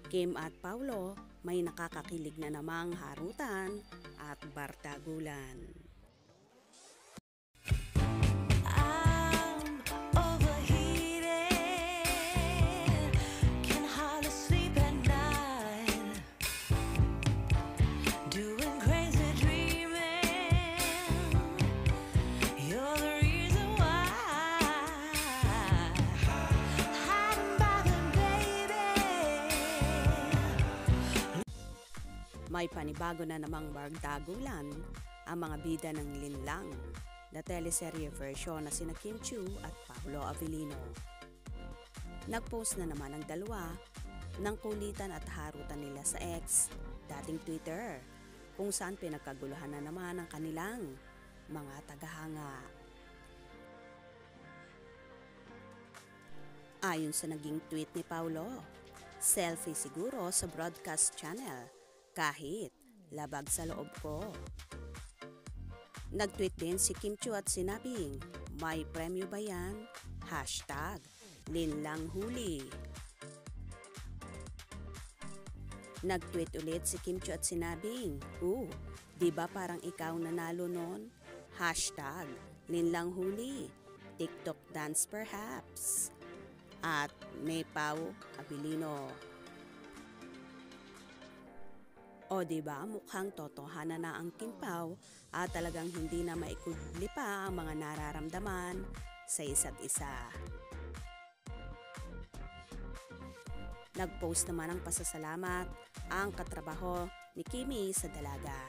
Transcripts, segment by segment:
Kim at Paulo, may nakakakilig na namang harutan at bardagulan. May panibago na namang bardagulan ang mga bida ng Linlang, na teleserye version na sina Kim Chiu at Paulo Avellino. Nagpost na naman ang dalawa ng kulitan at harutan nila sa X, dating Twitter, kung saan pinagkaguluhan na naman ang kanilang mga tagahanga. Ayon sa naging tweet ni Paulo, selfie siguro sa broadcast channel kahit labag sa loob ko. Nag-tweet din si Kim Chiu at sinabing, may premyo ba yan? #Linlanghuli. Nag-tweet ulit si Kim Chiu at sinabing, di ba parang ikaw nanalo nun? #Linlanghuli. TikTok dance perhaps. At may Pau Avellino. O diba, mukhang totohanan na ang Kim Pao at talagang hindi na maikudli pa ang mga nararamdaman sa isa't isa. Nag-post naman ng pasasalamat ang katrabaho ni Kimi sa dalaga.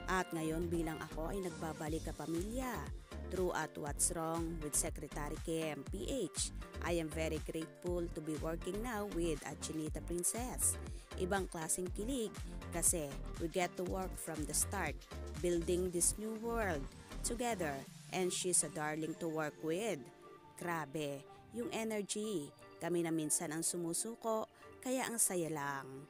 At ngayon bilang ako ay nagbabalik ka pamilya. True at what's wrong with Secretary Kim PH. I am very grateful to be working now with a Chinita Princess. Ibang klaseng kilig kasi we get to work from the start, building this new world together, and she's a darling to work with. Grabe, yung energy. Kami na minsan ang sumusuko, kaya ang saya lang.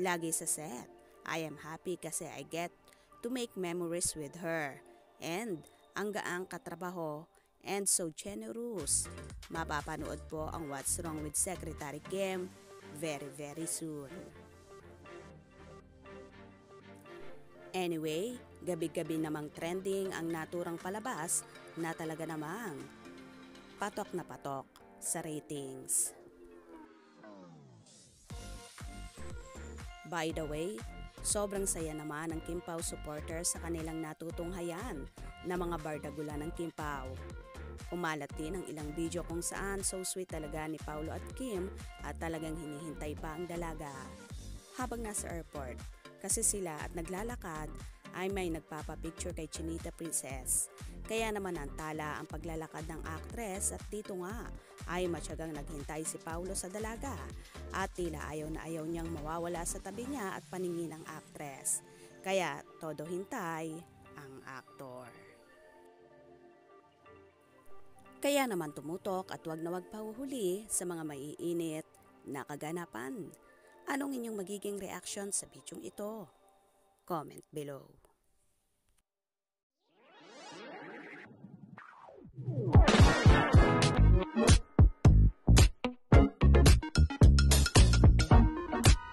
Lagi sa set, I am happy kasi I get to make memories with her. And ang gaang katrabaho and so generous. Mapapanood po ang What's Wrong with Secretary Kim very very soon. Anyway, gabi-gabi namang trending ang naturang palabas na talaga namang patok na patok sa ratings. By the way, sobrang saya naman ng Kim Pao supporters sa kanilang natutunghayan na mga bardagulan ng Kim Pao. Kumalat din ang ilang video kung saan so sweet talaga ni Paulo at Kim at talagang hinihintay pa ang dalaga. Habang nasa airport, kasi sila at naglalakad ay may nagpapapicture kay Chinita Princess. Kaya naman antala ang paglalakad ng actress at dito nga ay matyagang naghintay si Paulo sa dalaga at tila ayaw na ayaw niyang mawawala sa tabi niya at paningin ng actress. Kaya todo hintay ang aktor. Kaya naman tumutok at wag na wag pahuhuli sa mga maiinit na kaganapan. Anong inyong magiging reaction sa bidyong ito? Comment below.